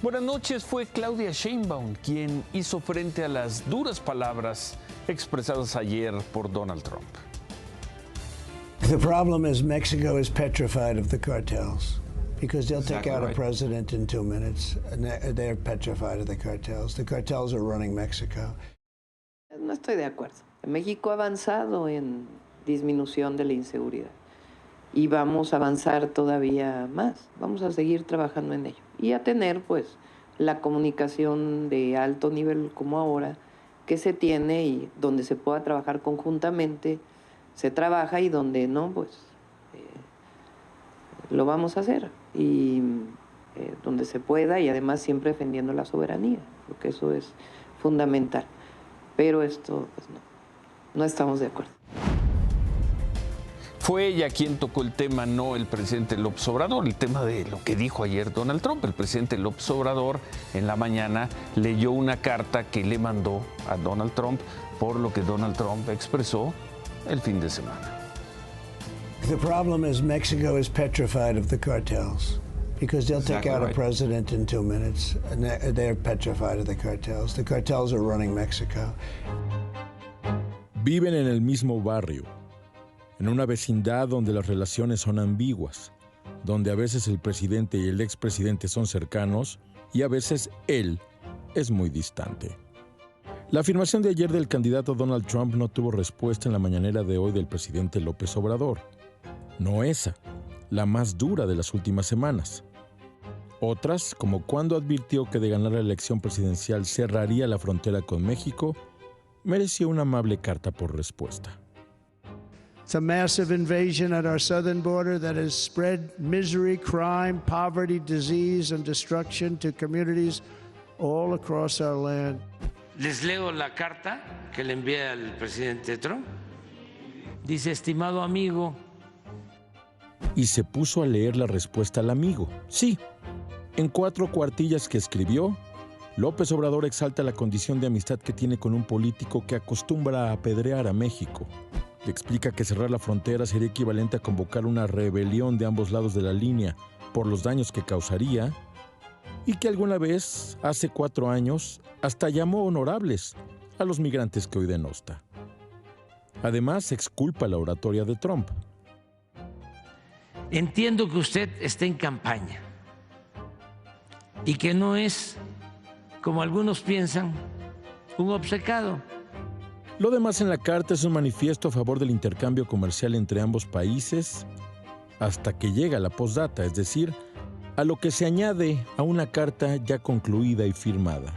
Buenas noches. Fue Claudia Sheinbaum quien hizo frente a las duras palabras expresadas ayer por Donald Trump. The problem is Mexico is petrified of the cartels because they'll take out a president in 2 minutes and they're petrified of the cartels. The cartels are running Mexico. No estoy de acuerdo. México ha avanzado en disminución de la inseguridad y vamos a avanzar todavía más. Vamos a seguir trabajando en ello y a tener pues la comunicación de alto nivel como ahora que se tiene y donde se pueda trabajar conjuntamente se trabaja y donde no pues lo vamos a hacer y donde se pueda y además siempre defendiendo la soberanía porque eso es fundamental, pero esto pues no estamos de acuerdo. Fue ella quien tocó el tema, no el presidente López Obrador, el tema de lo que dijo ayer Donald Trump. El presidente López Obrador en la mañana leyó una carta que le mandó a Donald Trump por lo que Donald Trump expresó el fin de semana. The problem is Mexico is petrified of the cartels because they'll take out a president in 2 minutes and they're petrified of the cartels. The cartels are running Mexico. Viven en el mismo barrio, en una vecindad donde las relaciones son ambiguas, donde a veces el presidente y el expresidente son cercanos y a veces él es muy distante. La afirmación de ayer del candidato Donald Trump no tuvo respuesta en la mañanera de hoy del presidente López Obrador. No esa, la más dura de las últimas semanas. Otras, como cuando advirtió que de ganar la elección presidencial cerraría la frontera con México, mereció una amable carta por respuesta. It's a massive invasion at our southern border that has spread misery, crime, poverty, disease, and destruction to communities all across our land. Les leo la carta que le envié al presidente Trump. Dice, estimado amigo. Y se puso a leer la respuesta al amigo. Sí, en 4 cuartillas que escribió, López Obrador exalta la condición de amistad que tiene con un político que acostumbra a apedrear a México. Le explica que cerrar la frontera sería equivalente a convocar una rebelión de ambos lados de la línea por los daños que causaría y que alguna vez, hace 4 años, hasta llamó honorables a los migrantes que hoy denosta. Además, exculpa la oratoria de Trump. Entiendo que usted está en campaña y que no es, como algunos piensan, un obcecado. Lo demás en la carta es un manifiesto a favor del intercambio comercial entre ambos países hasta que llega la postdata, es decir, a lo que se añade a una carta ya concluida y firmada.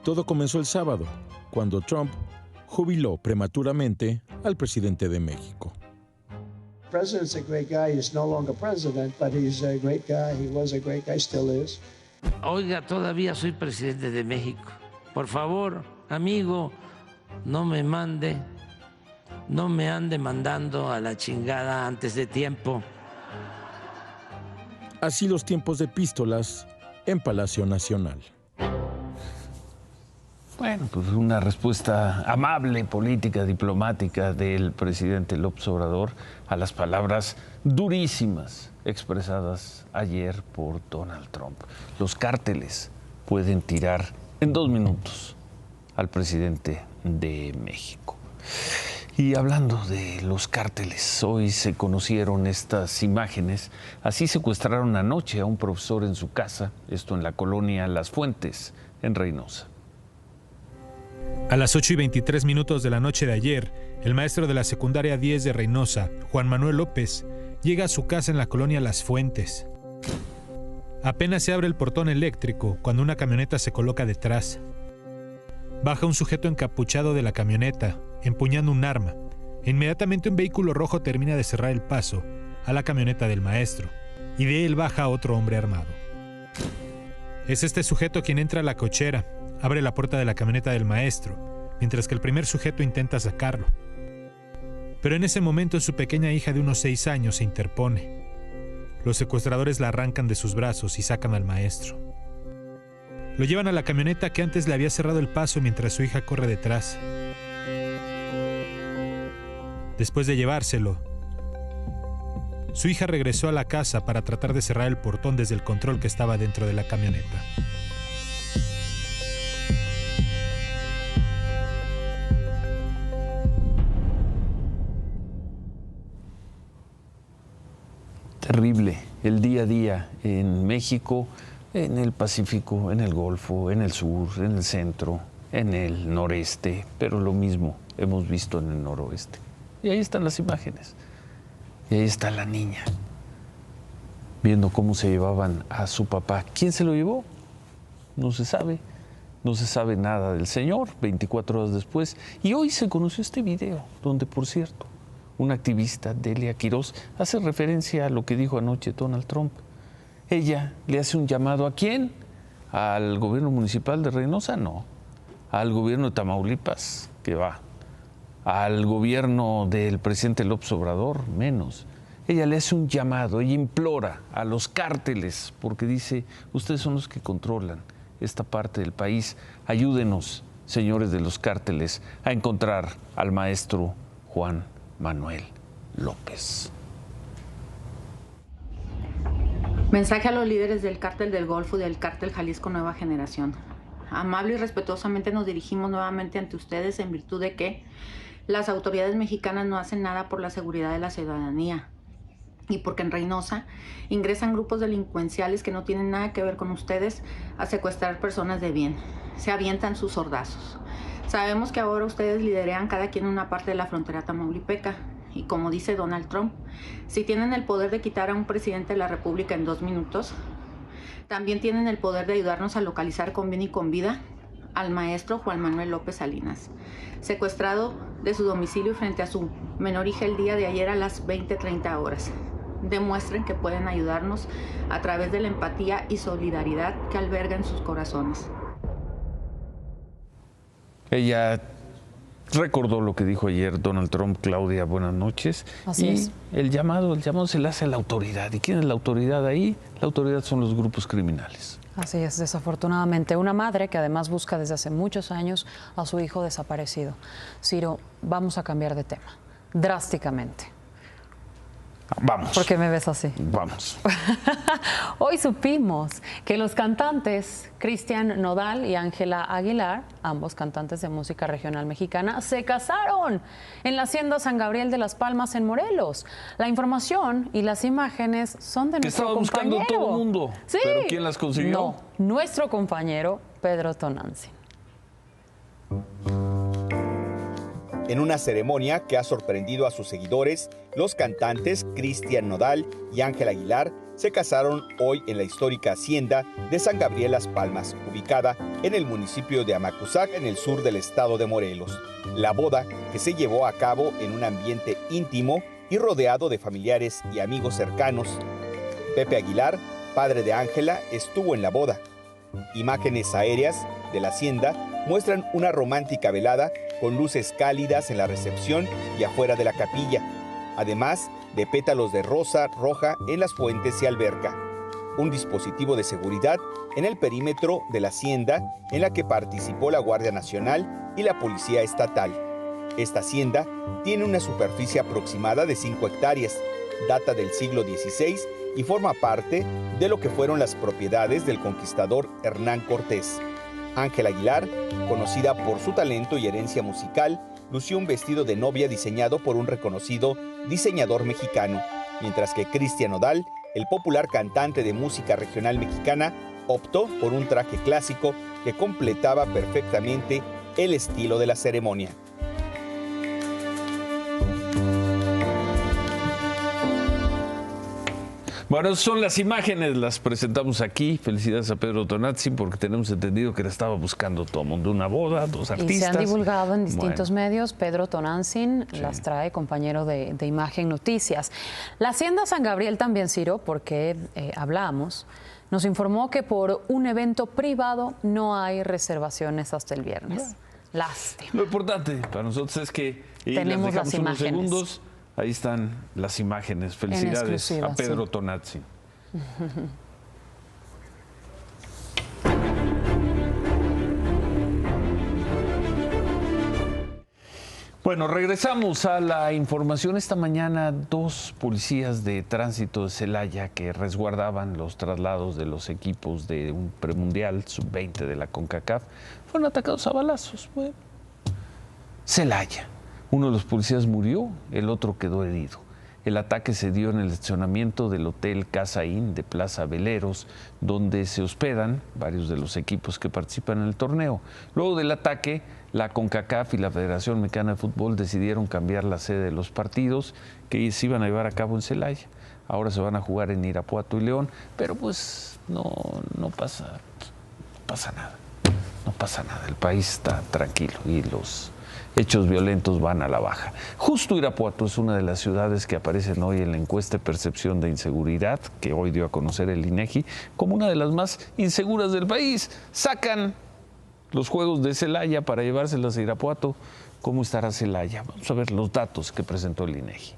Todo comenzó el sábado, cuando Trump jubiló prematuramente al presidente de México. The president's a great guy. He's no longer president, but he's a great guy. He was a great guy, still is. Oiga, todavía soy presidente de México. Por favor, amigo, no me ande mandando a la chingada antes de tiempo. Así los tiempos de epístolas en Palacio Nacional. Bueno, pues una respuesta amable, política, diplomática del presidente López Obrador a las palabras durísimas expresadas ayer por Donald Trump. Los cárteles pueden tirar en 2 minutos al presidente de México. Y hablando de los cárteles, hoy se conocieron estas imágenes. Así secuestraron anoche a un profesor en su casa, esto en la colonia Las Fuentes, en Reynosa. A las 8:23 de la noche de ayer, el maestro de la secundaria 10 de Reynosa, Juan Manuel López, llega a su casa en la colonia Las Fuentes. Apenas se abre el portón eléctrico cuando una camioneta se coloca detrás. Baja un sujeto encapuchado de la camioneta, empuñando un arma. Inmediatamente un vehículo rojo termina de cerrar el paso a la camioneta del maestro, y de él baja otro hombre armado. Es este sujeto quien entra a la cochera, abre la puerta de la camioneta del maestro, mientras que el primer sujeto intenta sacarlo. Pero en ese momento su pequeña hija de unos 6 años se interpone. Los secuestradores la arrancan de sus brazos y sacan al maestro. Lo llevan a la camioneta que antes le había cerrado el paso mientras su hija corre detrás. Después de llevárselo, su hija regresó a la casa para tratar de cerrar el portón desde el control que estaba dentro de la camioneta. Terrible el día a día en México, en el Pacífico, en el Golfo, en el sur, en el centro, en el noreste, pero lo mismo hemos visto en el noroeste. Y ahí están las imágenes. Y ahí está la niña, viendo cómo se llevaban a su papá. ¿Quién se lo llevó? No se sabe. No se sabe nada del señor, 24 horas después. Y hoy se conoció este video, donde, por cierto, una activista, Delia Quiroz, hace referencia a lo que dijo anoche Donald Trump. Ella le hace un llamado ¿a quién? ¿Al gobierno municipal de Reynosa? No. ¿Al gobierno de Tamaulipas? Que va. ¿Al gobierno del presidente López Obrador? Menos. Ella le hace un llamado, ella implora a los cárteles, porque dice, ustedes son los que controlan esta parte del país. Ayúdenos, señores de los cárteles, a encontrar al maestro Juan Manuel López. Mensaje a los líderes del Cártel del Golfo y del Cártel Jalisco Nueva Generación. Amable y respetuosamente nos dirigimos nuevamente ante ustedes en virtud de que las autoridades mexicanas no hacen nada por la seguridad de la ciudadanía y porque en Reynosa ingresan grupos delincuenciales que no tienen nada que ver con ustedes a secuestrar personas de bien. Se avientan sus sordazos. Sabemos que ahora ustedes liderean cada quien una parte de la frontera tamaulipeca. Y como dice Donald Trump, si tienen el poder de quitar a un presidente de la República en 2 minutos, también tienen el poder de ayudarnos a localizar con bien y con vida al maestro Juan Manuel López Salinas, secuestrado de su domicilio frente a su menor hija el día de ayer a las 20:30 horas. Demuestren que pueden ayudarnos a través de la empatía y solidaridad que alberga en sus corazones. Ella recordó lo que dijo ayer Donald Trump. Claudia, buenas noches. Así es. El llamado se le hace a la autoridad. ¿Y quién es la autoridad ahí? La autoridad son los grupos criminales. Así es, desafortunadamente. Una madre que además busca desde hace muchos años a su hijo desaparecido. Ciro, vamos a cambiar de tema, drásticamente. Vamos. ¿Por qué me ves así? Vamos. Hoy supimos que los cantantes Cristian Nodal y Ángela Aguilar, ambos cantantes de música regional mexicana, se casaron en la hacienda San Gabriel de las Palmas en Morelos. La información y las imágenes son de nuestro compañero. Que estaba buscando todo el mundo. Sí. ¿Pero quién las consiguió? No, nuestro compañero Pedro Tonantzin. En una ceremonia que ha sorprendido a sus seguidores, los cantantes Cristian Nodal y Ángela Aguilar se casaron hoy en la histórica hacienda de San Gabriel Las Palmas, ubicada en el municipio de Amacuzac, en el sur del estado de Morelos. La boda, que se llevó a cabo en un ambiente íntimo y rodeado de familiares y amigos cercanos. Pepe Aguilar, padre de Ángela, estuvo en la boda. Imágenes aéreas de la hacienda muestran una romántica velada con luces cálidas en la recepción y afuera de la capilla, además de pétalos de rosa roja en las fuentes y alberca. Un dispositivo de seguridad en el perímetro de la hacienda en la que participó la Guardia Nacional y la Policía Estatal. Esta hacienda tiene una superficie aproximada de 5 hectáreas, data del siglo XVI y forma parte de lo que fueron las propiedades del conquistador Hernán Cortés. Ángela Aguilar, conocida por su talento y herencia musical, lució un vestido de novia diseñado por un reconocido diseñador mexicano, mientras que Cristian Nodal, el popular cantante de música regional mexicana, optó por un traje clásico que completaba perfectamente el estilo de la ceremonia. Bueno, son las imágenes, las presentamos aquí. Felicidades a Pedro Tonantzin porque tenemos entendido que le estaba buscando todo el mundo una boda, 2 artistas. Y se han divulgado en distintos medios. Pedro Tonantzin las trae, compañero de Imagen Noticias. La Hacienda San Gabriel también, Ciro, porque hablamos, nos informó que por un evento privado no hay reservaciones hasta el viernes. Lástima. Lo importante para nosotros es que tenemos las unos imágenes. Segundos. Ahí están las imágenes. Felicidades a Pedro Tonantzin. Bueno, regresamos a la información. Esta mañana, 2 policías de tránsito de Celaya que resguardaban los traslados de los equipos de un premundial sub-20 de la CONCACAF fueron atacados a balazos. Bueno, Celaya. Uno de los policías murió, el otro quedó herido. El ataque se dio en el estacionamiento del Hotel Casa Inn de Plaza Veleros, donde se hospedan varios de los equipos que participan en el torneo. Luego del ataque, la CONCACAF y la Federación Mexicana de Fútbol decidieron cambiar la sede de los partidos que se iban a llevar a cabo en Celaya. Ahora se van a jugar en Irapuato y León, pero pues no pasa nada. No pasa nada, el país está tranquilo y los hechos violentos van a la baja. Justo Irapuato es una de las ciudades que aparecen hoy en la encuesta de percepción de inseguridad que hoy dio a conocer el INEGI como una de las más inseguras del país. Sacan los juegos de Celaya para llevárselas a Irapuato. ¿Cómo estará Celaya? Vamos a ver los datos que presentó el INEGI.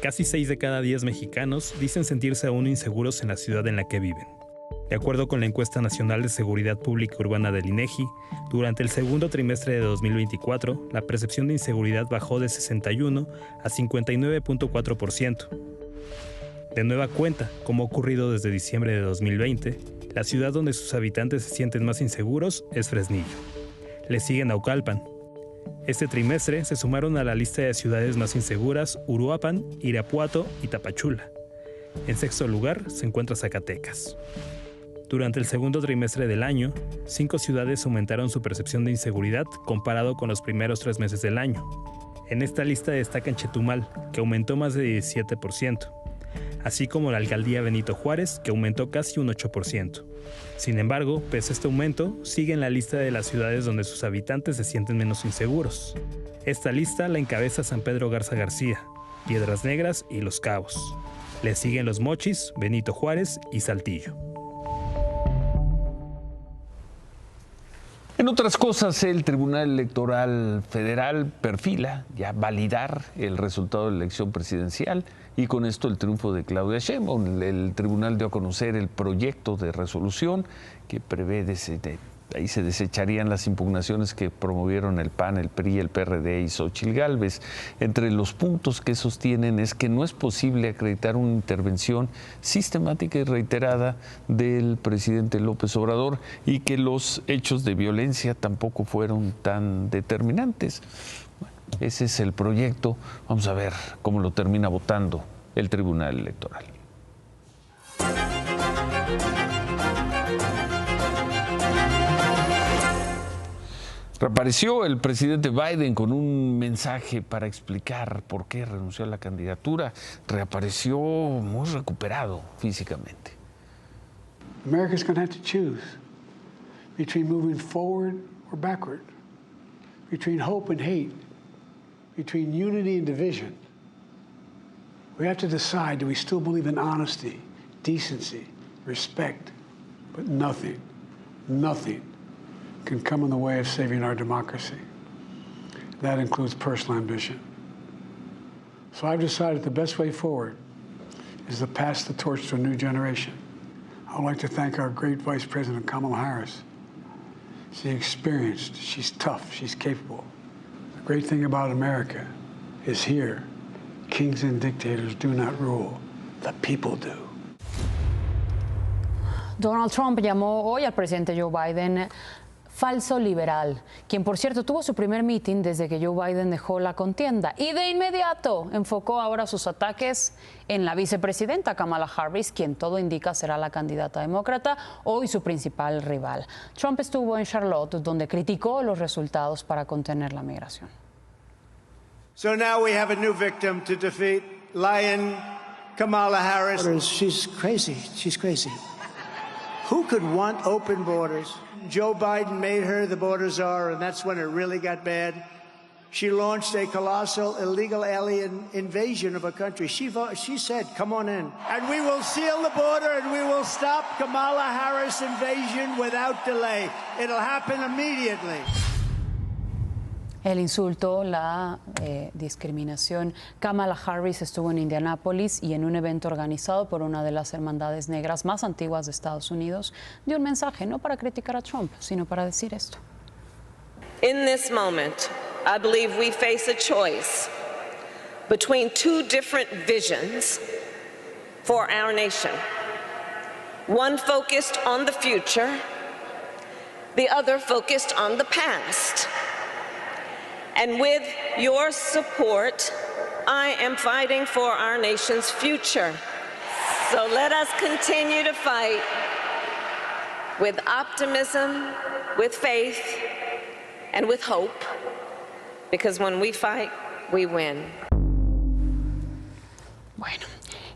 Casi 6 de cada 10 mexicanos dicen sentirse aún inseguros en la ciudad en la que viven. De acuerdo con la encuesta nacional de seguridad pública urbana del INEGI, durante el segundo trimestre de 2024, la percepción de inseguridad bajó de 61 a 59.4%. De nueva cuenta, como ha ocurrido desde diciembre de 2020, la ciudad donde sus habitantes se sienten más inseguros es Fresnillo. Le sigue Naucalpan. Este trimestre se sumaron a la lista de ciudades más inseguras Uruapan, Irapuato y Tapachula. En sexto lugar se encuentra Zacatecas. Durante el segundo trimestre del año, 5 ciudades aumentaron su percepción de inseguridad comparado con los primeros 3 meses del año. En esta lista destacan Chetumal, que aumentó más de 17%, así como la alcaldía Benito Juárez, que aumentó casi un 8%. Sin embargo, pese a este aumento, sigue en la lista de las ciudades donde sus habitantes se sienten menos inseguros. Esta lista la encabeza San Pedro Garza García, Piedras Negras y Los Cabos. Le siguen Los Mochis, Benito Juárez y Saltillo. En otras cosas, el Tribunal Electoral Federal perfila ya validar el resultado de la elección presidencial y con esto el triunfo de Claudia Sheinbaum. El tribunal dio a conocer el proyecto de resolución que prevé ahí se desecharían las impugnaciones que promovieron el PAN, el PRI, el PRD y Xóchitl Gálvez. Entre los puntos que sostienen es que no es posible acreditar una intervención sistemática y reiterada del presidente López Obrador y que los hechos de violencia tampoco fueron tan determinantes. Bueno, ese es el proyecto. Vamos a ver cómo lo termina votando el Tribunal Electoral. Reapareció el presidente Biden con un mensaje para explicar por qué renunció a la candidatura. Reapareció muy recuperado físicamente. America's going to have to choose between moving forward or backward, between hope and hate, between unity and division. We have to decide, do we still believe in honesty, decency, respect? But nothing can come in the way of saving our democracy. That includes personal ambition. So I've decided the best way forward is to pass the torch to a new generation. I would like to thank our great Vice President Kamala Harris. She's experienced, she's tough, she's capable. The great thing about America is here, kings and dictators do not rule, the people do. Donald Trump llamó hoy al presidente Joe Biden falso liberal, quien por cierto tuvo su primer mitin desde que Joe Biden dejó la contienda y de inmediato enfocó ahora sus ataques en la vicepresidenta Kamala Harris, quien todo indica será la candidata demócrata, hoy su principal rival. Trump estuvo en Charlotte, donde criticó los resultados para contener la migración. So now we have a new victim to defeat, Lion Kamala Harris. She's crazy. She's crazy. Who could want open borders? Joe Biden made her the border czar, and that's when it really got bad. She launched a colossal illegal alien invasion of a country. She said, come on in. And we will seal the border and we will stop Kamala Harris invasion without delay. It'll happen immediately. El insulto, la discriminación. Kamala Harris estuvo en Indianápolis y en un evento organizado por una de las hermandades negras más antiguas de Estados Unidos, dio un mensaje no para criticar a Trump, sino para decir esto. In this moment, I believe we face a choice between two different visions for our nation. One focused on the future, the other focused on the past. And with your support, I am fighting for our nation's future. So let us continue to fight with optimism, with faith, and with hope, because when we fight, we win. Bueno,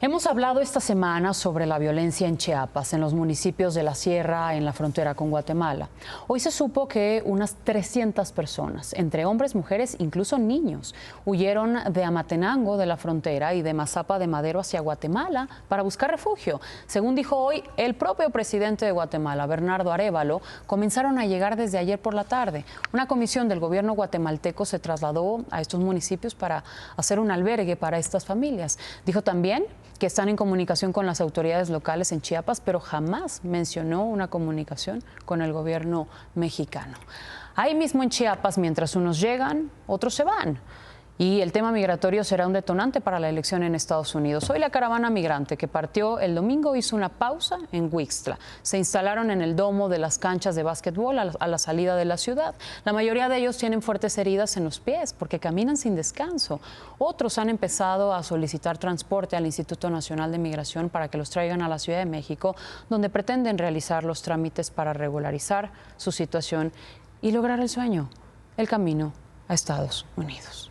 hemos hablado esta semana sobre la violencia en Chiapas, en los municipios de la Sierra, en la frontera con Guatemala. Hoy se supo que unas 300 personas, entre hombres, mujeres, incluso niños, huyeron de Amatenango, de la frontera, y de Mazapa de Madero hacia Guatemala para buscar refugio. Según dijo hoy el propio presidente de Guatemala, Bernardo Arévalo, comenzaron a llegar desde ayer por la tarde. Una comisión del gobierno guatemalteco se trasladó a estos municipios para hacer un albergue para estas familias. Dijo también que están en comunicación con las autoridades locales en Chiapas, pero jamás mencionó una comunicación con el gobierno mexicano. Ahí mismo en Chiapas, mientras unos llegan, otros se van. Y el tema migratorio será un detonante para la elección en Estados Unidos. Hoy la caravana migrante que partió el domingo hizo una pausa en Huixtla. Se instalaron en el domo de las canchas de básquetbol a la salida de la ciudad. La mayoría de ellos tienen fuertes heridas en los pies porque caminan sin descanso. Otros han empezado a solicitar transporte al Instituto Nacional de Migración para que los traigan a la Ciudad de México, donde pretenden realizar los trámites para regularizar su situación y lograr el sueño, el camino a Estados Unidos.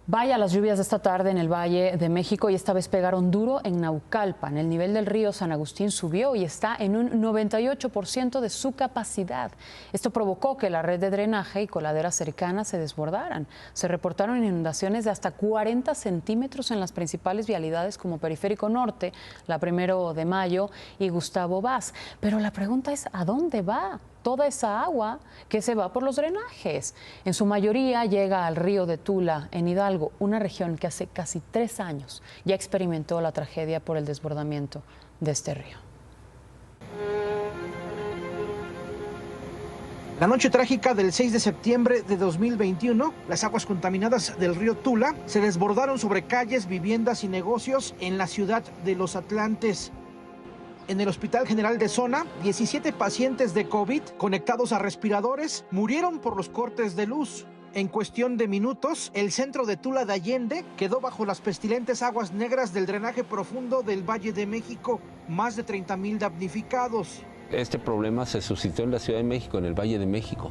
Vaya las lluvias de esta tarde en el Valle de México y esta vez pegaron duro en Naucalpan. El nivel del río San Agustín subió y está en un 98% de su capacidad. Esto provocó que la red de drenaje y coladeras cercanas se desbordaran. Se reportaron inundaciones de hasta 40 centímetros en las principales vialidades como Periférico Norte, la 1 de Mayo y Gustavo Vaz. Pero la pregunta es, ¿a dónde va toda esa agua que se va por los drenajes? En su mayoría llega al río de Tula, en Hidalgo, una región que hace casi 3 años ya experimentó la tragedia por el desbordamiento de este río. La noche trágica del 6 de septiembre de 2021, las aguas contaminadas del río Tula se desbordaron sobre calles, viviendas y negocios en la ciudad de Los Atlantes. En el Hospital General de Zona, 17 pacientes de COVID conectados a respiradores murieron por los cortes de luz. En cuestión de minutos, el centro de Tula de Allende quedó bajo las pestilentes aguas negras del drenaje profundo del Valle de México. Más de 30,000 damnificados. Este problema se suscitó en la Ciudad de México, en el Valle de México.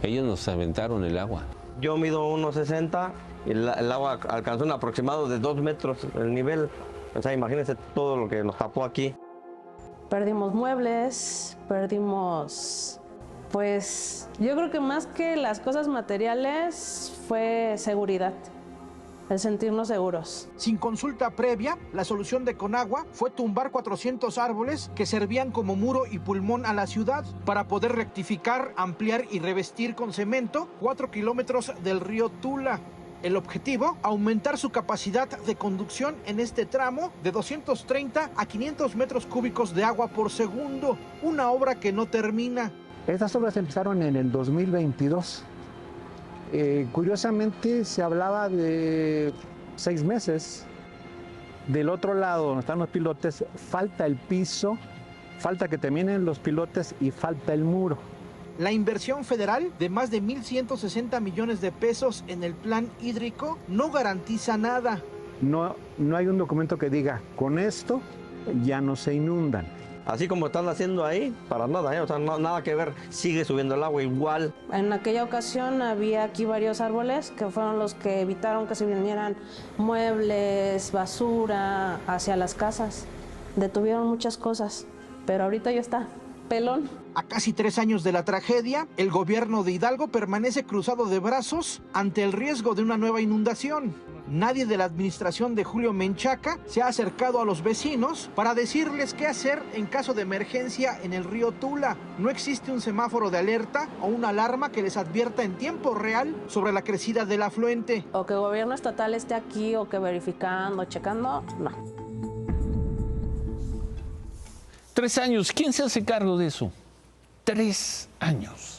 Ellos nos aventaron el agua. Yo mido 1.60 y el agua alcanzó un aproximado de 2 metros el nivel. O sea, imagínense todo lo que nos tapó aquí. Perdimos muebles, perdimos, pues yo creo que más que las cosas materiales fue seguridad, el sentirnos seguros. Sin consulta previa, la solución de Conagua fue tumbar 400 árboles que servían como muro y pulmón a la ciudad para poder rectificar, ampliar y revestir con cemento 4 kilómetros del río Tula. El objetivo, aumentar su capacidad de conducción en este tramo de 230 a 500 metros cúbicos de agua por segundo, una obra que no termina. Estas obras empezaron en el 2022. Curiosamente se hablaba de 6 meses. Del otro lado, donde están los pilotes, falta el piso, falta que terminen los pilotes y falta el muro. La inversión federal de más de 1,160 millones de pesos en el plan hídrico no garantiza nada. No hay un documento que diga, con esto ya no se inundan. Así como están haciendo ahí, para nada, o sea, nada que ver, sigue subiendo el agua igual. En aquella ocasión había aquí varios árboles que fueron los que evitaron que se vinieran muebles, basura hacia las casas. Detuvieron muchas cosas, pero ahorita ya está pelón. A casi 3 años de la tragedia, el gobierno de Hidalgo permanece cruzado de brazos ante el riesgo de una nueva inundación. Nadie de la administración de Julio Menchaca se ha acercado a los vecinos para decirles qué hacer en caso de emergencia en el río Tula. No existe un semáforo de alerta o una alarma que les advierta en tiempo real sobre la crecida del afluente. O que el gobierno estatal esté aquí o que verificando, checando, no. 3 años. ¿Quién se hace cargo de eso? 3 años.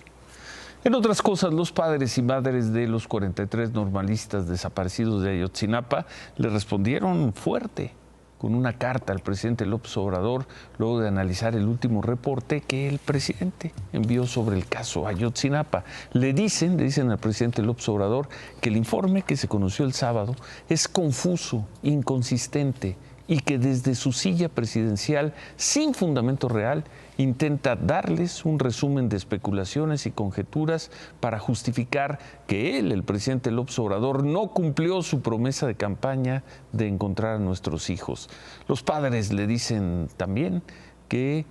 En otras cosas, los padres y madres de los 43 normalistas desaparecidos de Ayotzinapa le respondieron fuerte con una carta al presidente López Obrador luego de analizar el último reporte que el presidente envió sobre el caso Ayotzinapa. Le dicen al presidente López Obrador que el informe que se conoció el sábado es confuso, inconsistente y que desde su silla presidencial, sin fundamento real, intenta darles un resumen de especulaciones y conjeturas para justificar que él, el presidente López Obrador, no cumplió su promesa de campaña de encontrar a nuestros hijos. Los padres le dicen también que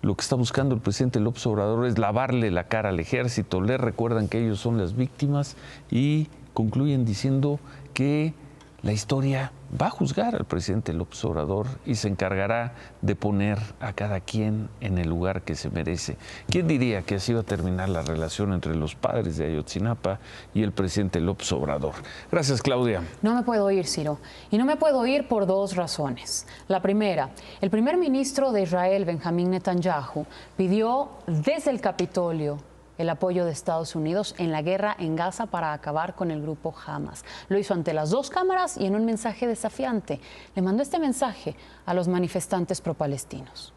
lo que está buscando el presidente López Obrador es lavarle la cara al ejército. Le recuerdan que ellos son las víctimas y concluyen diciendo que la historia va a juzgar al presidente López Obrador y se encargará de poner a cada quien en el lugar que se merece. ¿Quién diría que así va a terminar la relación entre los padres de Ayotzinapa y el presidente López Obrador? Gracias, Claudia. No me puedo ir, Ciro. Y no me puedo ir por 2 razones. La primera, el primer ministro de Israel, Benjamín Netanyahu, pidió desde el Capitolio el apoyo de Estados Unidos en la guerra en Gaza para acabar con el grupo Hamas. Lo hizo ante las 2 cámaras y en un mensaje desafiante. Le mandó este mensaje a los manifestantes pro-palestinos.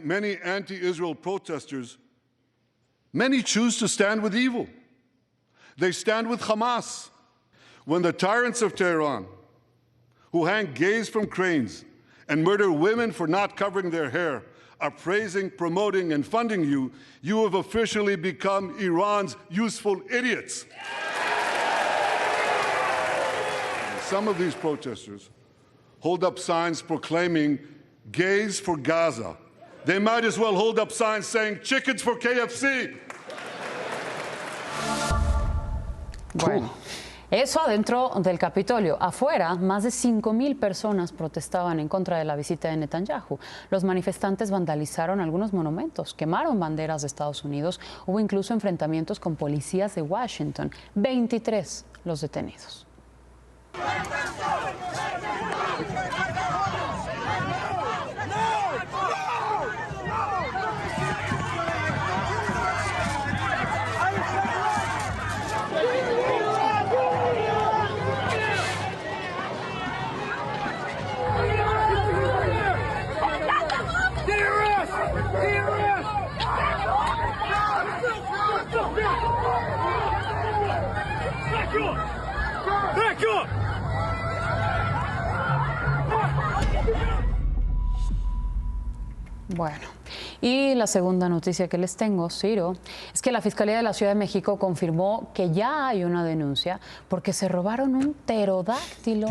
Many anti-Israel protesters, many choose to stand with evil. They stand with Hamas. When the tyrants of Tehran, who hang gays from cranes and murder women for not covering their hair, are praising, promoting, and funding you, you have officially become Iran's useful idiots. Some of these protesters hold up signs proclaiming gays for Gaza. They might as well hold up signs saying chickens for KFC. Bueno. Eso adentro del Capitolio. Afuera, más de 5,000 personas protestaban en contra de la visita de Netanyahu. Los manifestantes vandalizaron algunos monumentos, quemaron banderas de Estados Unidos. Hubo incluso enfrentamientos con policías de Washington. 23 los detenidos. Bueno, y la segunda noticia que les tengo, Ciro, es que la Fiscalía de la Ciudad de México confirmó que ya hay una denuncia porque se robaron un pterodáctilo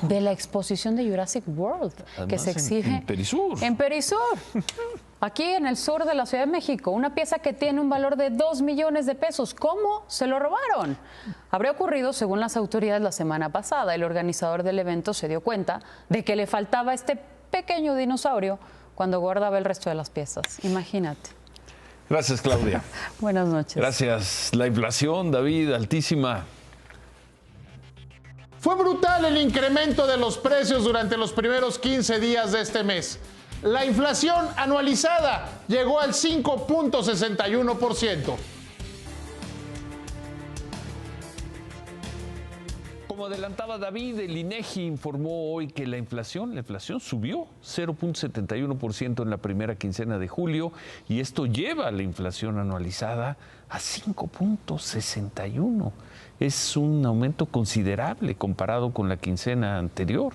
de la exposición de Jurassic World. Además, que se exhibe en Perisur. En Perisur, aquí en el sur de la Ciudad de México, una pieza que tiene un valor de 2 millones de pesos. ¿Cómo se lo robaron? Habría ocurrido, según las autoridades, la semana pasada. El organizador del evento se dio cuenta de que le faltaba este pequeño dinosaurio cuando guardaba el resto de las piezas. Imagínate. Gracias, Claudia. Buenas noches. Gracias. La inflación, David, altísima. Fue brutal el incremento de los precios durante los primeros 15 días de este mes. La inflación anualizada llegó al 5.61%. Como adelantaba David, el INEGI informó hoy que la inflación subió 0.71% en la primera quincena de julio y esto lleva a la inflación anualizada a 5.61%. Es un aumento considerable comparado con la quincena anterior.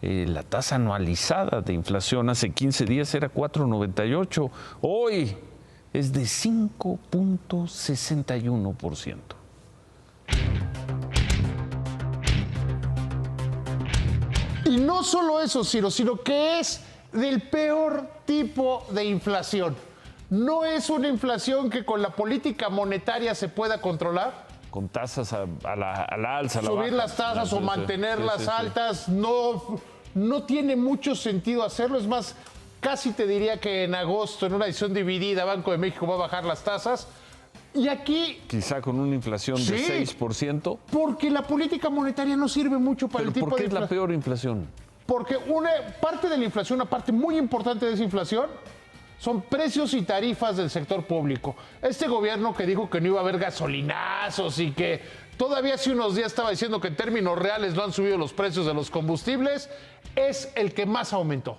La tasa anualizada de inflación hace 15 días era 4.98%. Hoy es de 5.61%. Y no solo eso, Ciro, sino que es del peor tipo de inflación. No es una inflación que con la política monetaria se pueda controlar, con tasas a la alza. Subir las tasas o mantenerlas altas no tiene mucho sentido hacerlo. Es más, casi te diría que en agosto, en una edición dividida, Banco de México va a bajar las tasas. Y aquí... Quizá con una inflación de 6%. Porque la política monetaria no sirve mucho para el tipo de inflación. ¿Por qué es la peor inflación? Porque una parte de la inflación, una parte muy importante de esa inflación, son precios y tarifas del sector público. Este gobierno que dijo que no iba a haber gasolinazos y que todavía hace unos días estaba diciendo que en términos reales no han subido los precios de los combustibles, es el que más aumentó.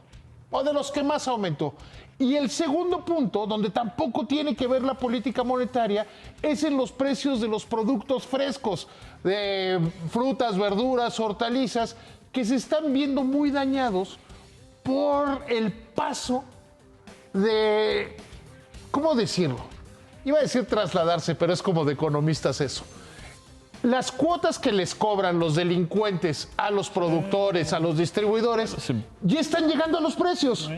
O de los que más aumentó. Y el segundo punto, donde tampoco tiene que ver la política monetaria, es en los precios de los productos frescos, de frutas, verduras, hortalizas, que se están viendo muy dañados por el paso de, ¿cómo decirlo? Iba a decir trasladarse, pero es como de economistas eso. Las cuotas que les cobran los delincuentes a los productores, a los distribuidores, ya están llegando a los precios.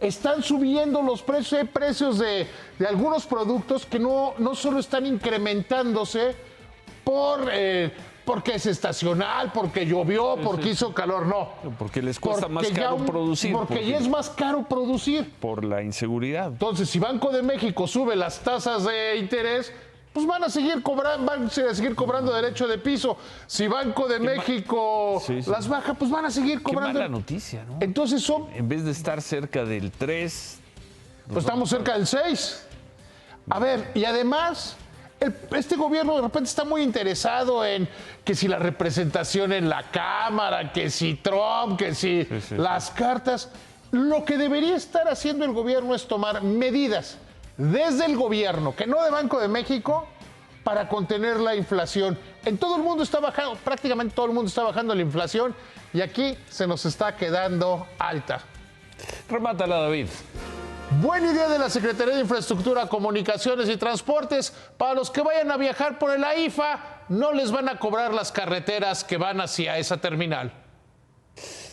Están subiendo los precios. Hay precios de algunos productos que no solo están incrementándose porque es estacional, porque llovió, porque hizo calor, no. Porque les cuesta más caro producir. Porque ya es más caro producir. Por la inseguridad. Entonces, si Banco de México sube las tasas de interés, pues van a seguir cobrando derecho de piso. Si Banco de México las baja, pues van a seguir cobrando. Qué mala noticia, ¿no? Entonces en vez de estar cerca del 3... Pues estamos cerca del 6. A ver, y además, este gobierno de repente está muy interesado en que si la representación en la Cámara, que si Trump, que si las cartas. Lo que debería estar haciendo el gobierno es tomar medidas desde el gobierno, que no de Banco de México, para contener la inflación. En todo el mundo está bajando, prácticamente todo el mundo está bajando la inflación y aquí se nos está quedando alta. Remátala, David. Buena idea de la Secretaría de Infraestructura, Comunicaciones y Transportes. Para los que vayan a viajar por el AIFA, no les van a cobrar las carreteras que van hacia esa terminal.